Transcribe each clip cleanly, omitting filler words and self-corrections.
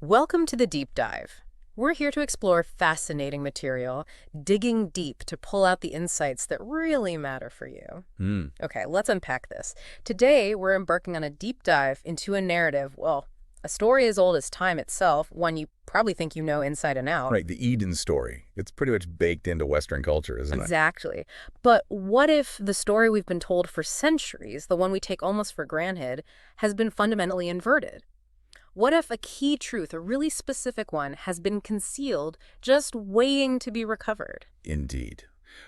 Welcome to the Deep Dive. We're here to explore fascinating material, digging deep to pull out the insights that really matter for you. Hmm. Okay, let's unpack this. Today, we're embarking on a deep dive into a narrative, well, a story as old as time itself, one you probably think you know inside and out. Right, the Eden story. It's pretty much baked into Western culture, isn't it? Exactly. But what if the story we've been told for centuries, the one we take almost for granted, has been fundamentally inverted? What if a key truth, a really specific one, has been concealed, just waiting to be recovered? Indeed.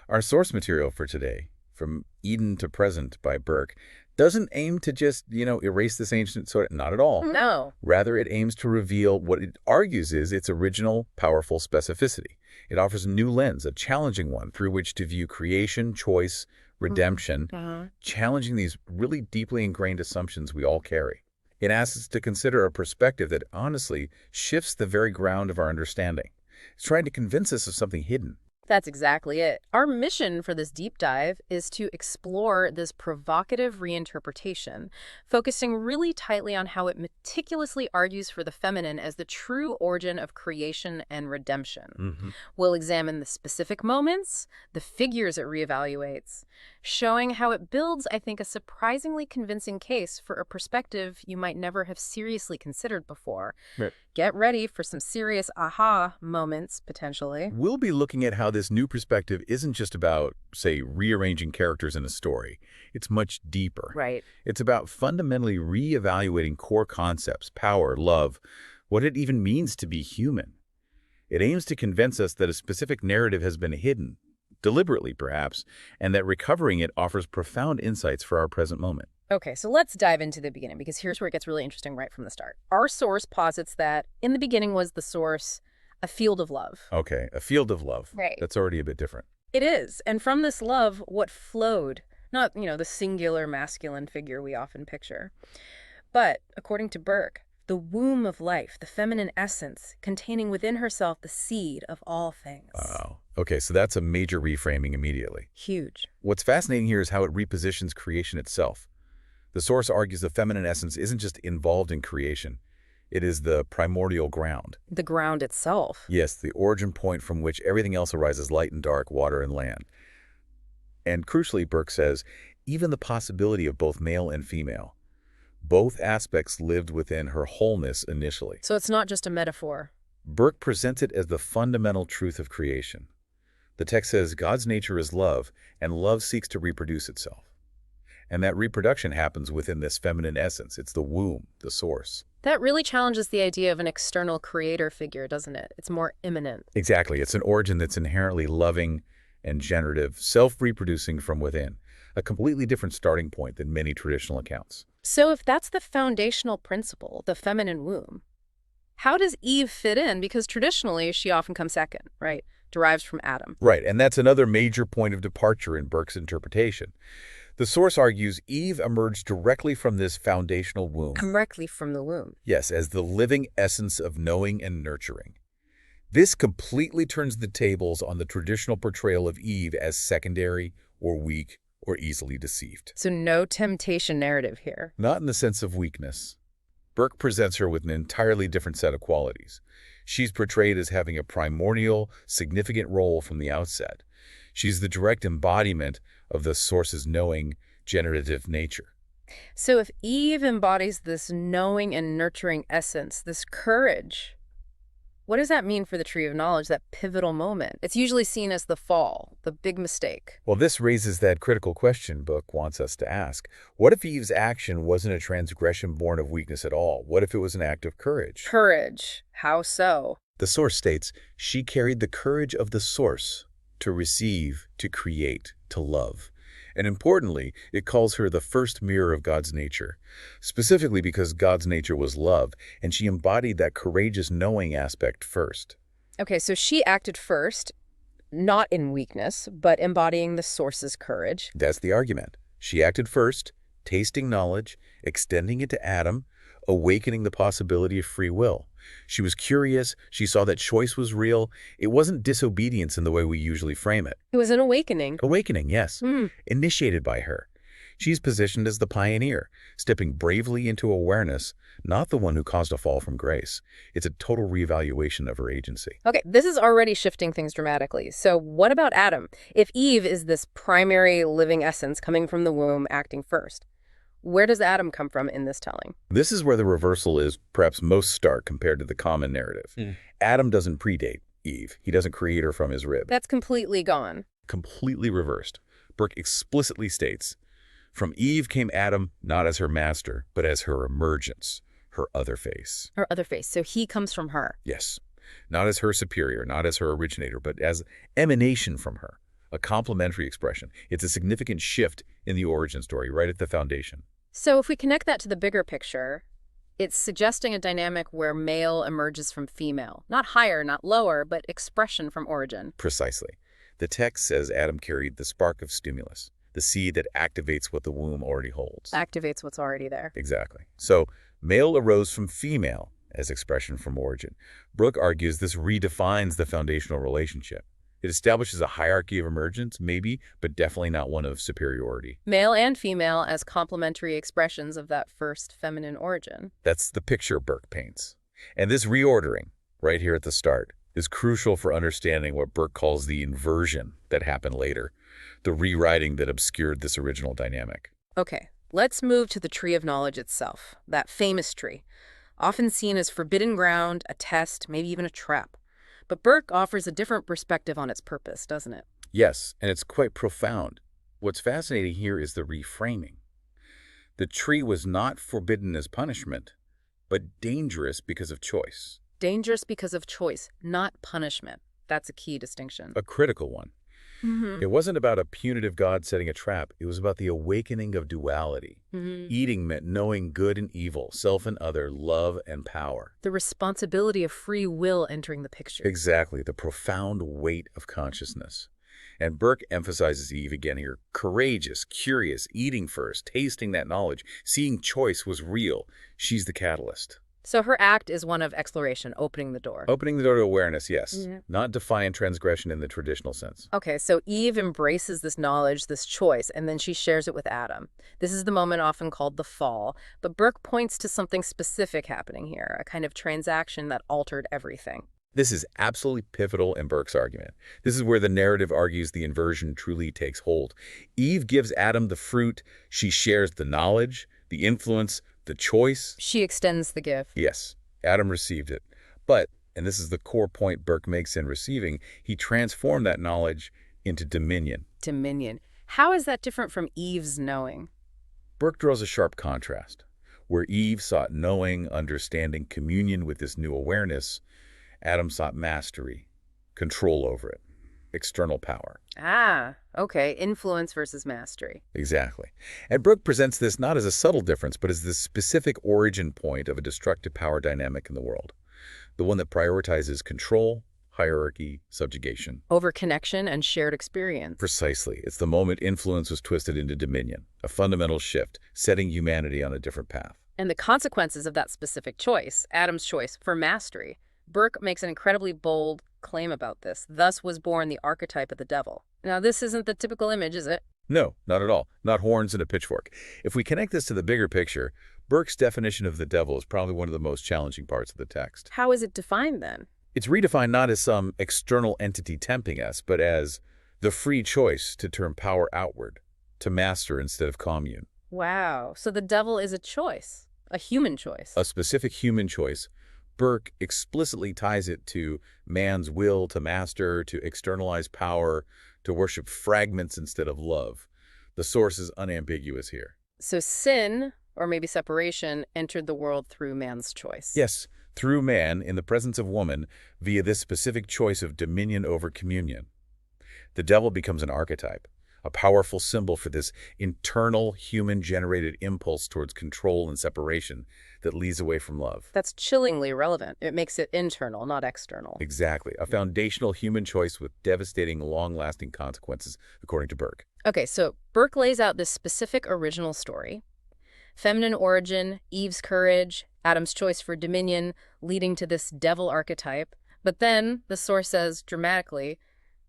Our source material for today, From Eden to Present by Burke, doesn't aim to just, erase this ancient sort. Not at all. No. Rather, it aims to reveal what it argues is its original, powerful specificity. It offers a new lens, a challenging one, through which to view creation, choice, redemption, challenging these really deeply ingrained assumptions we all carry. It asks us to consider a perspective that honestly shifts the very ground of our understanding. It's trying to convince us of something hidden. That's exactly it. Our mission for this deep dive is to explore this provocative reinterpretation, focusing really tightly on how it meticulously argues for the feminine as the true origin of creation and redemption. We'll examine the specific moments, the figures it reevaluates, showing how it builds, I think, a surprisingly convincing case for a perspective you might never have seriously considered before. Right. Get ready for some serious aha moments, potentially. We'll be looking at how this new perspective isn't just about, say, rearranging characters in a story. It's much deeper. Right. It's about fundamentally reevaluating core concepts, power, love, what it even means to be human. It aims to convince us that a specific narrative has been hidden, deliberately perhaps, and that recovering it offers profound insights for our present moment. Okay, so let's dive into the beginning, because here's where it gets really interesting right from the start. Our source posits that in the beginning was the source, a field of love. Okay, a field of love. Right. That's already a bit different. It is. And from this love, what flowed, not, the singular masculine figure we often picture, but, according to Burke, the womb of life, the feminine essence, containing within herself the seed of all things. Wow. Okay, so that's a major reframing immediately. Huge. What's fascinating here is how it repositions creation itself. The source argues the feminine essence isn't just involved in creation. It is the primordial ground. The ground itself. Yes, the origin point from which everything else arises, light and dark, water and land. And crucially, Burke says, even the possibility of both male and female. Both aspects lived within her wholeness initially. So it's not just a metaphor. Burke presents it as the fundamental truth of creation. The text says God's nature is love, and love seeks to reproduce itself. And that reproduction happens within this feminine essence. It's the womb, the source. That really challenges the idea of an external creator figure, doesn't it? It's more immanent. Exactly. It's an origin that's inherently loving and generative, self-reproducing from within, a completely different starting point than many traditional accounts. So if that's the foundational principle, the feminine womb, how does Eve fit in? Because traditionally, she often comes second, right? Derives from Adam. Right, and that's another major point of departure in Burke's interpretation. The source argues Eve emerged directly from this foundational womb. Directly from the womb. Yes, as the living essence of knowing and nurturing. This completely turns the tables on the traditional portrayal of Eve as secondary or weak or easily deceived. So no temptation narrative here. Not in the sense of weakness. Burke presents her with an entirely different set of qualities. She's portrayed as having a primordial, significant role from the outset. She's the direct embodiment of the source's knowing, generative nature. So if Eve embodies this knowing and nurturing essence, this courage, what does that mean for the tree of knowledge, that pivotal moment? It's usually seen as the fall, the big mistake. Well, this raises that critical question Burke wants us to ask. What if Eve's action wasn't a transgression born of weakness at all? What if it was an act of courage? Courage. How so? The source states, she carried the courage of the source to receive, to create, to love. And importantly, it calls her the first mirror of God's nature, specifically because God's nature was love, and she embodied that courageous knowing aspect first. Okay, so she acted first, not in weakness, but embodying the source's courage. That's the argument. She acted first, tasting knowledge, extending it to Adam, awakening the possibility of free will. She was curious. She saw that choice was real. It wasn't disobedience in the way we usually frame it. It was an awakening. Awakening, yes. Initiated by her. She's positioned as the pioneer, stepping bravely into awareness, not the one who caused a fall from grace. It's a total reevaluation of her agency. Okay, this is already shifting things dramatically. So what about Adam? If Eve is this primary living essence coming from the womb acting first, where does Adam come from in this telling? This is where the reversal is perhaps most stark compared to the common narrative. Adam doesn't predate Eve. He doesn't create her from his rib. That's completely gone. Completely reversed. Burke explicitly states, "From Eve came Adam, not as her master, but as her emergence, her other face." Her other face. So he comes from her. Yes. Not as her superior, not as her originator, but as emanation from her. A complementary expression. It's a significant shift in the origin story, right at the foundation. So if we connect that to the bigger picture, it's suggesting a dynamic where male emerges from female. Not higher, not lower, but expression from origin. Precisely. The text says Adam carried the spark of stimulus, the seed that activates what the womb already holds. Activates what's already there. Exactly. So male arose from female as expression from origin. Burke argues this redefines the foundational relationship. It establishes a hierarchy of emergence, maybe, but definitely not one of superiority. Male and female as complementary expressions of that first feminine origin. That's the picture Burke paints. And this reordering, right here at the start, is crucial for understanding what Burke calls the inversion that happened later, the rewriting that obscured this original dynamic. Okay, let's move to the tree of knowledge itself, that famous tree, often seen as forbidden ground, a test, maybe even a trap. But Burke offers a different perspective on its purpose, doesn't it? Yes, and it's quite profound. What's fascinating here is the reframing. The tree was not forbidden as punishment, but dangerous because of choice. Dangerous because of choice, not punishment. That's a key distinction. A critical one. It wasn't about a punitive God setting a trap. It was about the awakening of duality. Eating meant knowing good and evil, self and other, love and power. The responsibility of free will entering the picture. Exactly, the profound weight of consciousness. And Burke emphasizes Eve again here. Courageous, curious, eating first, tasting that knowledge, seeing choice was real. She's the catalyst. So her act is one of exploration, opening the door. Opening the door to awareness, yes. Not defiant transgression in the traditional sense. Okay, so Eve embraces this knowledge, this choice, and then she shares it with Adam. This is the moment often called the fall, but Burke points to something specific happening here, a kind of transaction that altered everything. This is absolutely pivotal in Burke's argument. This is where the narrative argues the inversion truly takes hold. Eve gives Adam the fruit. She shares the knowledge, the influence, the choice. She extends the gift. Yes, Adam received it. But, and this is the core point Burke makes in receiving, he transformed that knowledge into dominion. Dominion. How is that different from Eve's knowing? Burke draws a sharp contrast. Where Eve sought knowing, understanding, communion with this new awareness, Adam sought mastery, control over it, external power. Ah, okay. Influence versus mastery. Exactly. And Burke presents this not as a subtle difference, but as the specific origin point of a destructive power dynamic in the world. The one that prioritizes control, hierarchy, subjugation. Over connection and shared experience. Precisely. It's the moment influence was twisted into dominion, a fundamental shift, setting humanity on a different path. And the consequences of that specific choice, Adam's choice for mastery. Burke makes an incredibly bold claim about this. Thus was born the archetype of the devil. Now, this isn't the typical image, is it? No, not at all. Not horns and a pitchfork. If we connect this to the bigger picture, Burke's definition of the devil is probably one of the most challenging parts of the text. How is it defined, then? It's redefined not as some external entity tempting us, but as the free choice to turn power outward, to master instead of commune. Wow. So the devil is a choice, a human choice. A specific human choice. Burke explicitly ties it to man's will to master, to externalize power, to worship fragments instead of love. The source is unambiguous here. So sin, or maybe separation, entered the world through man's choice. Yes, through man, in the presence of woman, via this specific choice of dominion over communion. The devil becomes an archetype, a powerful symbol for this internal human-generated impulse towards control and separation that leads away from love. That's chillingly relevant. It makes it internal, not external. Exactly. A foundational human choice with devastating, long-lasting consequences, according to Burke. Okay, so Burke lays out this specific original story. Feminine origin, Eve's courage, Adam's choice for dominion, leading to this devil archetype. But then, the source says, dramatically,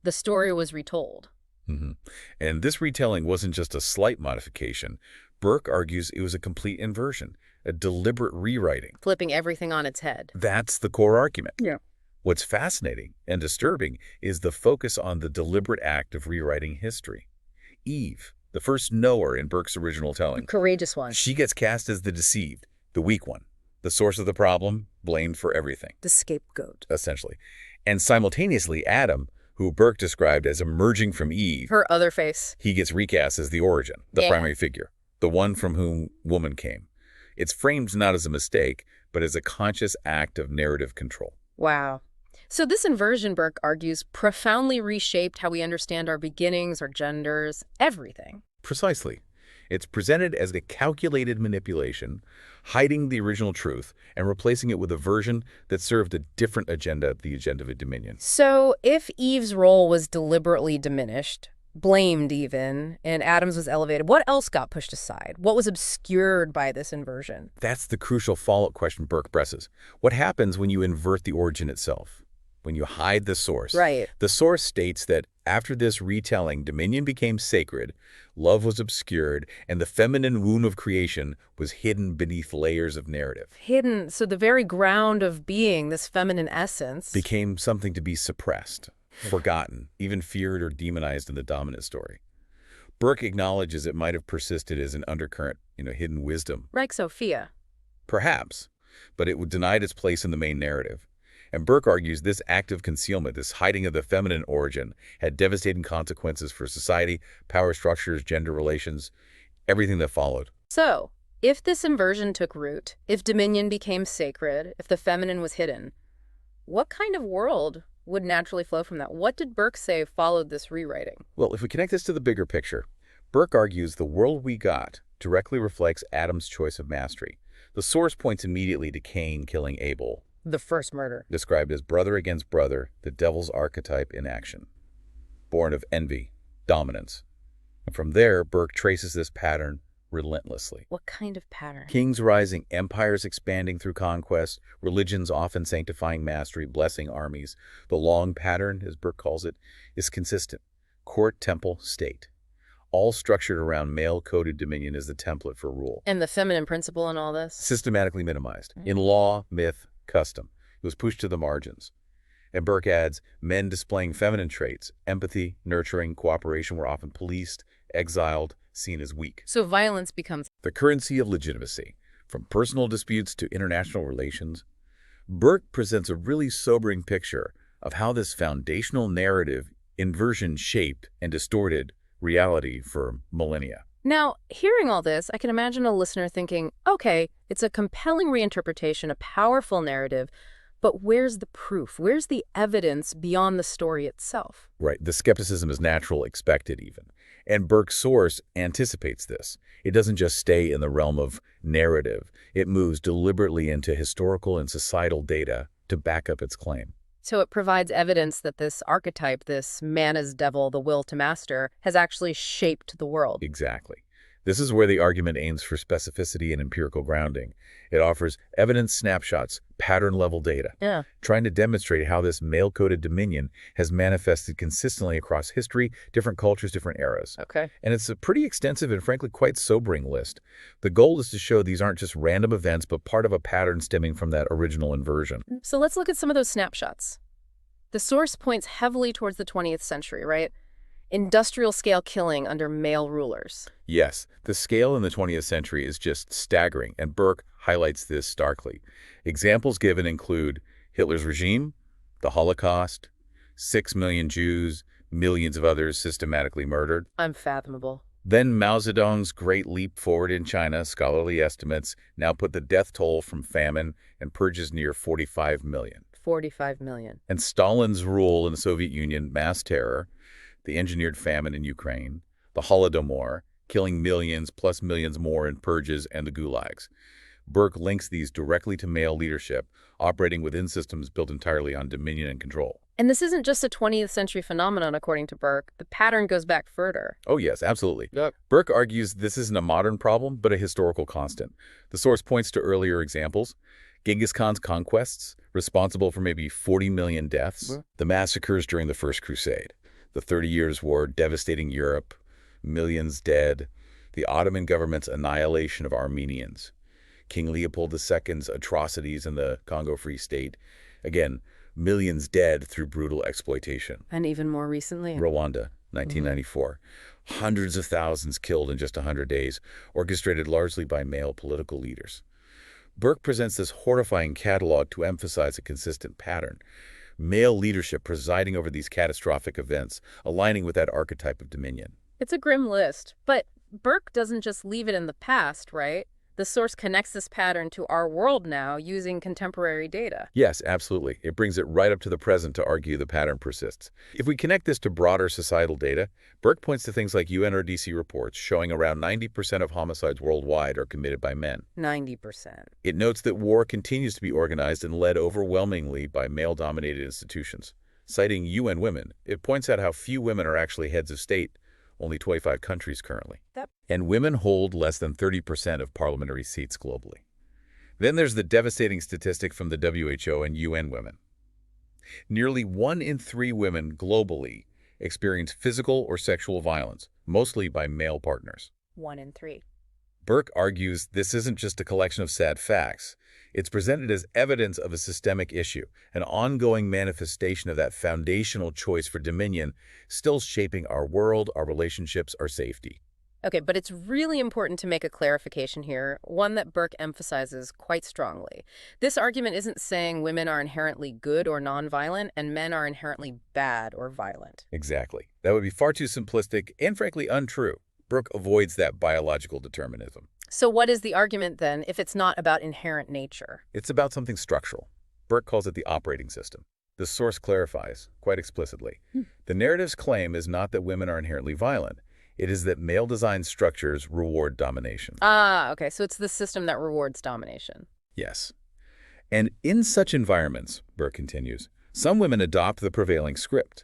the story was retold. Hmm. And this retelling wasn't just a slight modification. Burke argues it was a complete inversion, a deliberate rewriting. Flipping everything on its head. That's the core argument. Yeah. What's fascinating and disturbing is the focus on the deliberate act of rewriting history. Eve, the first knower in Burke's original telling, Courageous one. she gets cast as the deceived, the weak one, the source of the problem, blamed for everything, The scapegoat. essentially. And simultaneously, Adam, who Burke described as emerging from Eve, Her other face. he gets recast as the origin, the Yeah. primary figure, the one from whom woman came. It's framed not as a mistake, but as a conscious act of narrative control. Wow. So this inversion, Burke argues, profoundly reshaped how we understand our beginnings, our genders, everything. Precisely. It's presented as a calculated manipulation, hiding the original truth and replacing it with a version that served a different agenda, the agenda of dominion. So if Eve's role was deliberately diminished, blamed even, and Adam's was elevated, what else got pushed aside? What was obscured by this inversion? That's the crucial follow-up question Burke presses. What happens when you invert the origin itself? When you hide the source? Right. The source states that after this retelling, dominion became sacred, love was obscured, and the feminine womb of creation was hidden beneath layers of narrative. Hidden, so the very ground of being, this feminine essence, Became something to be suppressed, forgotten, even feared or demonized in the dominant story. Burke acknowledges it might have persisted as an undercurrent, hidden wisdom. like Sophia. Perhaps, but it denied its place in the main narrative. And Burke argues this act of concealment, this hiding of the feminine origin, had devastating consequences for society, power structures, gender relations, everything that followed. So, if this inversion took root, if dominion became sacred, if the feminine was hidden, what kind of world would naturally flow from that? What did Burke say followed this rewriting? Well, if we connect this to the bigger picture, Burke argues the world we got directly reflects Adam's choice of mastery. The source points immediately to Cain killing Abel, The first murder. described as brother against brother, the devil's archetype in action, born of envy, dominance. And from there, Burke traces this pattern relentlessly. What kind of pattern? Kings rising, empires expanding through conquest, religions often sanctifying mastery, blessing armies. The long pattern, as Burke calls it, is consistent. Court, temple, state. All structured around male-coded dominion as the template for rule. And the feminine principle in all this? Systematically minimized. In law, myth, custom. It was pushed to the margins. And Burke adds, men displaying feminine traits, empathy, nurturing, cooperation were often policed, exiled, seen as weak. So violence becomes... The currency of legitimacy, from personal disputes to international relations. Burke presents a really sobering picture of how this foundational narrative inversion shaped and distorted reality for millennia. Now, hearing all this, I can imagine a listener thinking, okay, it's a compelling reinterpretation, a powerful narrative, but where's the proof? Where's the evidence beyond the story itself? Right. The skepticism is natural, expected even. And Burke's source anticipates this. It doesn't just stay in the realm of narrative. It moves deliberately into historical and societal data to back up its claim. So it provides evidence that this archetype, this man as devil, the will to master, has actually shaped the world. Exactly. This is where the argument aims for specificity and empirical grounding. It offers evidence snapshots, pattern-level data, Yeah. trying to demonstrate how this male-coded dominion has manifested consistently across history, different cultures, different eras. Okay. And it's a pretty extensive and frankly quite sobering list. The goal is to show these aren't just random events, but part of a pattern stemming from that original inversion. So let's look at some of those snapshots. The source points heavily towards the 20th century, right? Industrial scale killing under male rulers. Yes, the scale in the 20th century is just staggering, and Burke highlights this starkly. Examples given include Hitler's regime, the Holocaust, 6 million Jews, millions of others systematically murdered. Unfathomable. Then Mao Zedong's great leap forward in China, scholarly estimates now put the death toll from famine and purges near 45 million. 45 million. And Stalin's rule in the Soviet Union, mass terror, the engineered famine in Ukraine, the Holodomor, killing millions plus millions more in purges and the gulags. Burke links these directly to male leadership, operating within systems built entirely on dominion and control. And this isn't just a 20th century phenomenon, according to Burke. The pattern goes back further. Oh, yes, absolutely. Yep. Burke argues this isn't a modern problem, but a historical constant. The source points to earlier examples. Genghis Khan's conquests, responsible for maybe 40 million deaths. The massacres during the First Crusade. The 30 Years' War devastating Europe, millions dead, the Ottoman government's annihilation of Armenians, King Leopold II's atrocities in the Congo Free State, again, millions dead through brutal exploitation. And even more recently? Rwanda, 1994. Hundreds of thousands killed in just 100 days, orchestrated largely by male political leaders. Burke presents this horrifying catalog to emphasize a consistent pattern. Male leadership presiding over these catastrophic events, aligning with that archetype of dominion. It's a grim list, but Burke doesn't just leave it in the past, right? The source connects this pattern to our world now using contemporary data. Yes, absolutely. It brings it right up to the present to argue the pattern persists. If we connect this to broader societal data, Burke points to things like UNODC reports showing around 90% of homicides worldwide are committed by men. 90%. It notes that war continues to be organized and led overwhelmingly by male-dominated institutions. Citing UN Women, it points out how few women are actually heads of state, only 25 countries currently. And women hold less than 30% of parliamentary seats globally. Then there's the devastating statistic from the WHO and UN Women. Nearly 1 in 3 women globally experience physical or sexual violence, mostly by male partners. 1 in 3. Burke argues this isn't just a collection of sad facts. It's presented as evidence of a systemic issue, an ongoing manifestation of that foundational choice for dominion still shaping our world, our relationships, our safety. Okay, but it's really important to make a clarification here, one that Burke emphasizes quite strongly. This argument isn't saying women are inherently good or nonviolent and men are inherently bad or violent. Exactly. That would be far too simplistic and frankly untrue. Burke avoids that biological determinism. So what is the argument then if it's not about inherent nature? It's about something structural. Burke calls it the operating system. The source clarifies, quite explicitly. The narrative's claim is not that women are inherently violent. It is that male-designed structures reward domination. Ah, okay, so it's the system that rewards domination. Yes. And in such environments, Burke continues, some women adopt the prevailing script.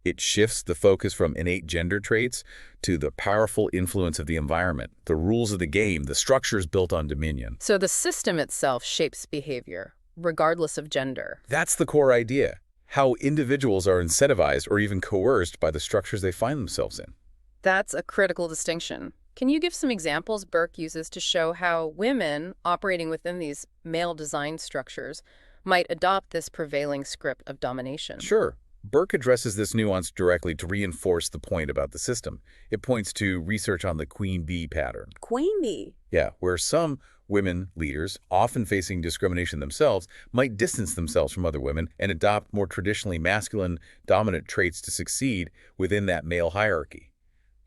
It shifts the focus from innate gender traits to the powerful influence of the environment, the rules of the game, the structures built on dominion. So the system itself shapes behavior, regardless of gender. That's the core idea, how individuals are incentivized or even coerced by the structures they find themselves in. That's a critical distinction. Can you give some examples Burke uses to show how women operating within these male-designed structures might adopt this prevailing script of domination? Sure. Burke addresses this nuance directly to reinforce the point about the system. It points to research on the queen bee pattern. Queen bee? Yeah, where some women leaders, often facing discrimination themselves, might distance themselves from other women and adopt more traditionally masculine, dominant traits to succeed within that male hierarchy,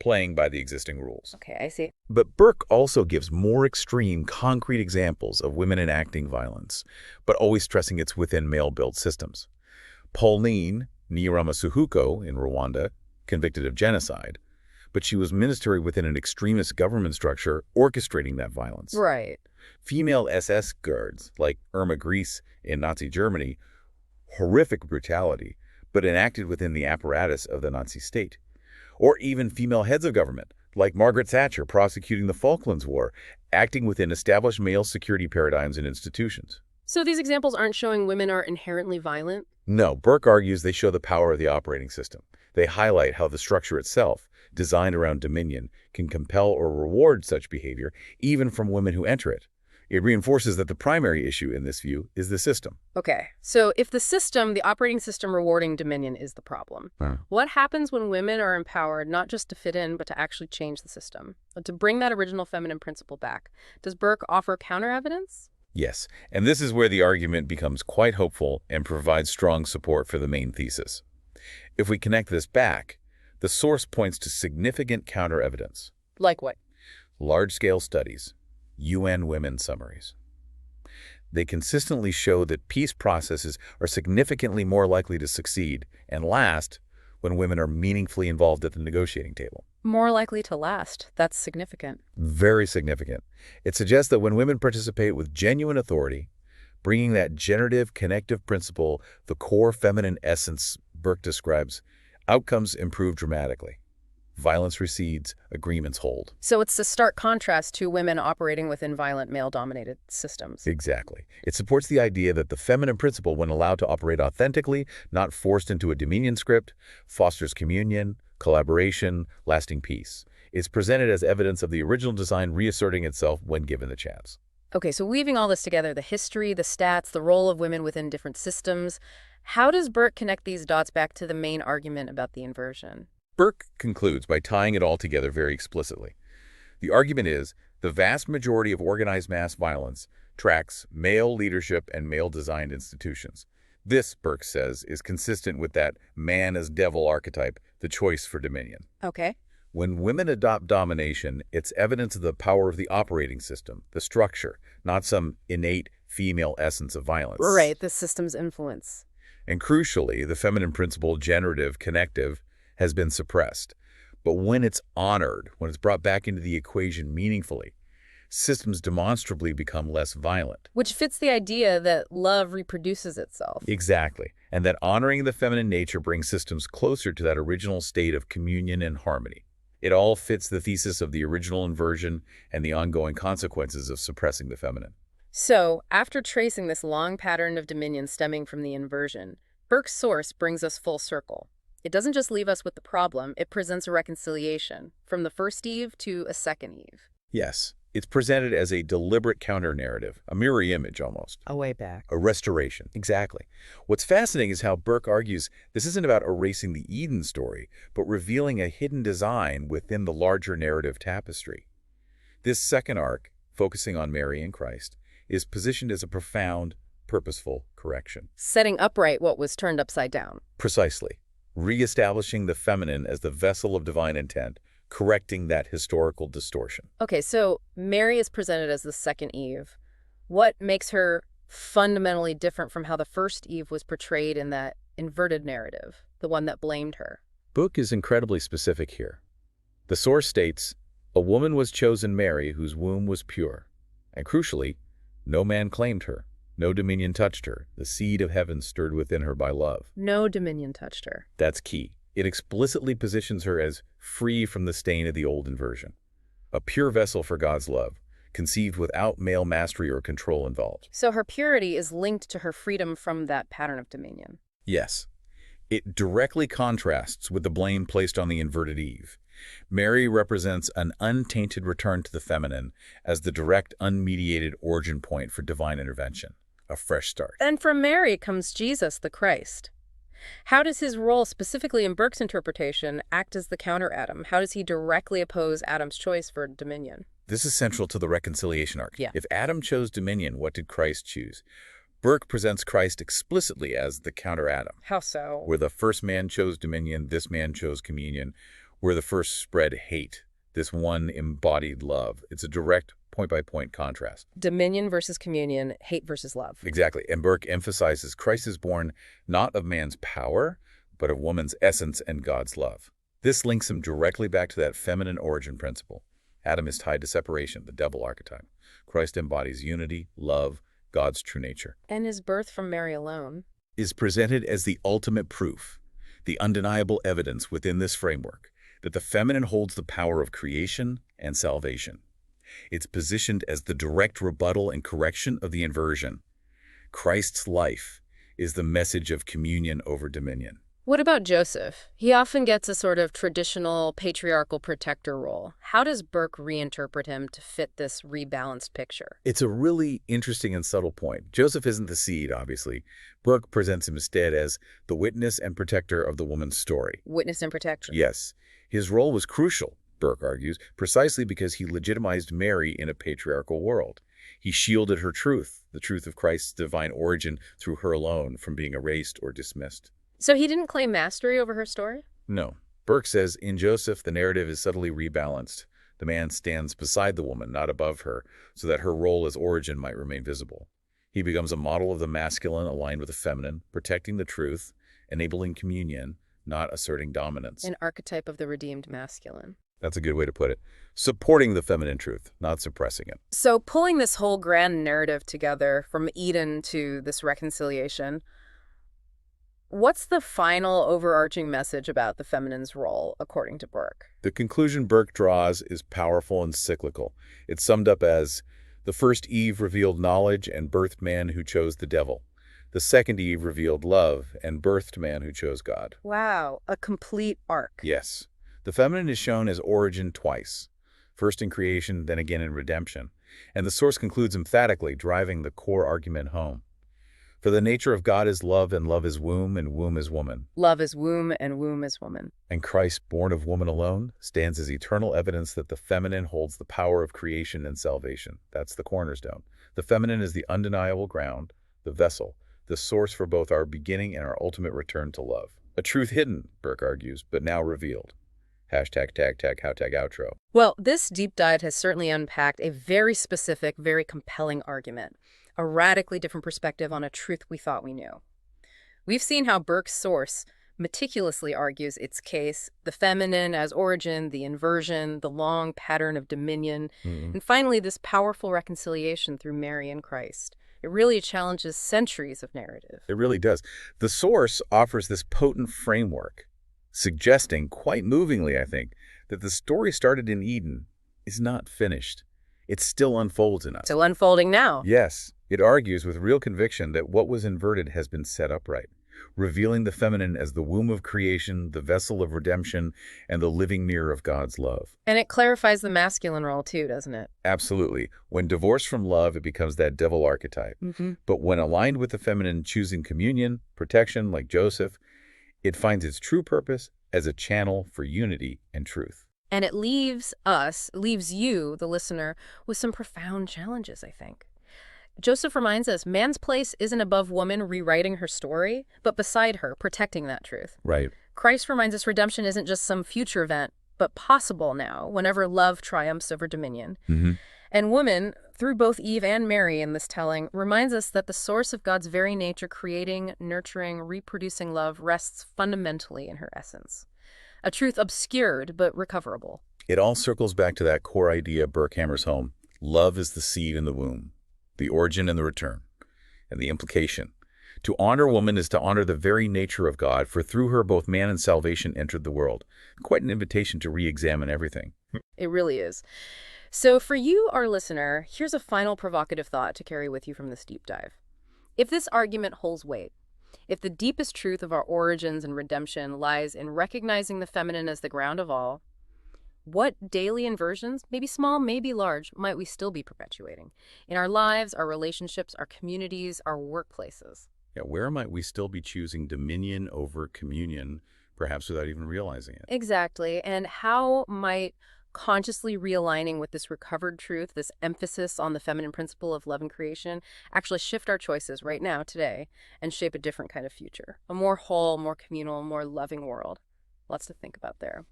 playing by the existing rules. Okay, I see. But Burke also gives more extreme, concrete examples of women enacting violence, but always stressing it's within male-built systems. Pauline Nyiramasuhuko in Rwanda, convicted of genocide, but she was minister within an extremist government structure orchestrating that violence. Right. Female SS guards, like Irma Gries in Nazi Germany, horrific brutality, but enacted within the apparatus of the Nazi state. Or even female heads of government, like Margaret Thatcher prosecuting the Falklands War, acting within established male security paradigms and institutions. So these examples aren't showing women are inherently violent? No, Burke argues they show the power of the operating system. They highlight how the structure itself, designed around dominion, can compel or reward such behavior, even from women who enter it. It reinforces that the primary issue in this view is the system. Okay, so if the system, the operating system rewarding dominion is the problem, what happens when women are empowered not just to fit in, but to actually change the system, to bring that original feminine principle back? Does Burke offer counter-evidence? Yes, and this is where the argument becomes quite hopeful and provides strong support for the main thesis. If we connect this back, the source points to significant counter-evidence. Like what? Large-scale studies, UN Women summaries. They consistently show that peace processes are significantly more likely to succeed and last when women are meaningfully involved at the negotiating table. More likely to last. That's significant. Very significant. It suggests that when women participate with genuine authority, bringing that generative, connective principle, the core feminine essence Burke describes, outcomes improve dramatically. Violence recedes, agreements hold. So it's a stark contrast to women operating within violent male-dominated systems. Exactly. It supports the idea that the feminine principle, when allowed to operate authentically, not forced into a dominion script, fosters communion, collaboration, lasting peace. It's presented as evidence of the original design reasserting itself when given the chance. Okay, so weaving all this together, the history, the stats, the role of women within different systems, how does Burke connect these dots back to the main argument about the inversion? Burke concludes by tying it all together very explicitly. The argument is the vast majority of organized mass violence tracks male leadership and male-designed institutions. This, Burke says, is consistent with that man as devil archetype, the choice for dominion. Okay. When women adopt domination, it's evidence of the power of the operating system, the structure, not some innate female essence of violence. Right, the system's influence. And crucially, the feminine principle, generative, connective, has been suppressed. But when it's honored, when it's brought back into the equation meaningfully, systems demonstrably become less violent. Which fits the idea that love reproduces itself. Exactly. And that honoring the feminine nature brings systems closer to that original state of communion and harmony. It all fits the thesis of the original inversion and the ongoing consequences of suppressing the feminine. So, after tracing this long pattern of dominion stemming from the inversion, Burke's source brings us full circle. It doesn't just leave us with the problem, it presents a reconciliation, from the first Eve to a second Eve. Yes, it's presented as a deliberate counter-narrative, a mirror image almost. A way back. A restoration, exactly. What's fascinating is how Burke argues this isn't about erasing the Eden story, but revealing a hidden design within the larger narrative tapestry. This second arc, focusing on Mary and Christ, is positioned as a profound, purposeful correction. Setting upright what was turned upside down. Precisely. Reestablishing the feminine as the vessel of divine intent, correcting that historical distortion. Okay, so Mary is presented as the second Eve. What makes her fundamentally different from how the first Eve was portrayed in that inverted narrative, the one that blamed her? Burke is incredibly specific here. The source states, "A woman was chosen, Mary, whose womb was pure." And crucially, no man claimed her. No dominion touched her. The seed of heaven stirred within her by love. No dominion touched her. That's key. It explicitly positions her as free from the stain of the old inversion. A pure vessel for God's love, conceived without male mastery or control involved. So her purity is linked to her freedom from that pattern of dominion. Yes. It directly contrasts with the blame placed on the inverted Eve. Mary represents an untainted return to the feminine as the direct, unmediated origin point for divine intervention. A fresh start. And from Mary comes Jesus, the Christ. How does his role, specifically in Burke's interpretation, act as the counter-Adam? How does he directly oppose Adam's choice for dominion? This is central to the reconciliation arc. Yeah. If Adam chose dominion, what did Christ choose? Burke presents Christ explicitly as the counter-Adam. How so? Where the first man chose dominion, this man chose communion. Where the first spread hate, this one embodied love. It's a direct point-by-point contrast. Dominion versus communion, hate versus love. Exactly. And Burke emphasizes Christ is born not of man's power, but of woman's essence and God's love. This links him directly back to that feminine origin principle. Adam is tied to separation, the devil archetype. Christ embodies unity, love, God's true nature. And his birth from Mary alone is presented as the ultimate proof, the undeniable evidence within this framework, that the feminine holds the power of creation and salvation. It's positioned as the direct rebuttal and correction of the inversion. Christ's life is the message of communion over dominion. What about Joseph? He often gets a sort of traditional patriarchal protector role. How does Burke reinterpret him to fit this rebalanced picture? It's a really interesting and subtle point. Joseph isn't the seed, obviously. Burke presents him instead as the witness and protector of the woman's story. Witness and protector. Yes. His role was crucial, Burke argues, precisely because he legitimized Mary in a patriarchal world. He shielded her truth, the truth of Christ's divine origin through her alone, from being erased or dismissed. So he didn't claim mastery over her story? No. Burke says, in Joseph, the narrative is subtly rebalanced. The man stands beside the woman, not above her, so that her role as origin might remain visible. He becomes a model of the masculine aligned with the feminine, protecting the truth, enabling communion, not asserting dominance. An archetype of the redeemed masculine. That's a good way to put it. Supporting the feminine truth, not suppressing it. So pulling this whole grand narrative together, from Eden to this reconciliation, What's the final overarching message about the feminine's role, according to Burke? The conclusion Burke draws is powerful and cyclical. It's summed up as, the first Eve revealed knowledge and birthed man who chose the devil. The second Eve revealed love and birthed man who chose God. Wow, a complete arc. Yes. The feminine is shown as origin twice, first in creation, then again in redemption. And the source concludes emphatically, driving the core argument home. For the nature of God is love, and love is womb, and womb is woman. Love is womb, and womb is woman. And Christ, born of woman alone, stands as eternal evidence that the feminine holds the power of creation and salvation. That's the cornerstone. The feminine is the undeniable ground, the vessel, the source for both our beginning and our ultimate return to love. A truth hidden, Burke argues, but now revealed. Hashtag tag tag hashtag outro. Well, this deep dive has certainly unpacked a very specific, very compelling argument, a radically different perspective on a truth we thought we knew. We've seen how Burke's source meticulously argues its case, the feminine as origin, the inversion, the long pattern of dominion, and finally this powerful reconciliation through Mary and Christ. It really challenges centuries of narrative. It really does. The source offers this potent framework, suggesting, quite movingly, I think, that the story started in Eden is not finished. It still unfolds in us. Still unfolding now. Yes, it argues with real conviction that what was inverted has been set upright, revealing the feminine as the womb of creation, the vessel of redemption, and the living mirror of God's love. And it clarifies the masculine role too, doesn't it? Absolutely. When divorced from love, it becomes that devil archetype. But when aligned with the feminine, choosing communion, protection, like Joseph, it finds its true purpose as a channel for unity and truth. And it leaves you, the listener, with some profound challenges, I think. Joseph reminds us man's place isn't above woman rewriting her story, but beside her, protecting that truth. Right. Christ reminds us redemption isn't just some future event, but possible now, whenever love triumphs over dominion. And woman, through both Eve and Mary in this telling, reminds us that the source of God's very nature, creating, nurturing, reproducing love, rests fundamentally in her essence. A truth obscured, but recoverable. It all circles back to that core idea Burke hammers home. Love is the seed in the womb, the origin and the return, and the implication. To honor woman is to honor the very nature of God, for through her both man and salvation entered the world. Quite an invitation to re-examine everything. It really is. So for you, our listener, here's a final provocative thought to carry with you from this deep dive. If this argument holds weight, if the deepest truth of our origins and redemption lies in recognizing the feminine as the ground of all, what daily inversions, maybe small, maybe large, might we still be perpetuating in our lives, our relationships, our communities, our workplaces? Yeah, where might we still be choosing dominion over communion, perhaps without even realizing it? Exactly. And how might consciously realigning with this recovered truth, this emphasis on the feminine principle of love and creation, actually shift our choices right now, today, and shape a different kind of future? A more whole, more communal, more loving world. Lots to think about there.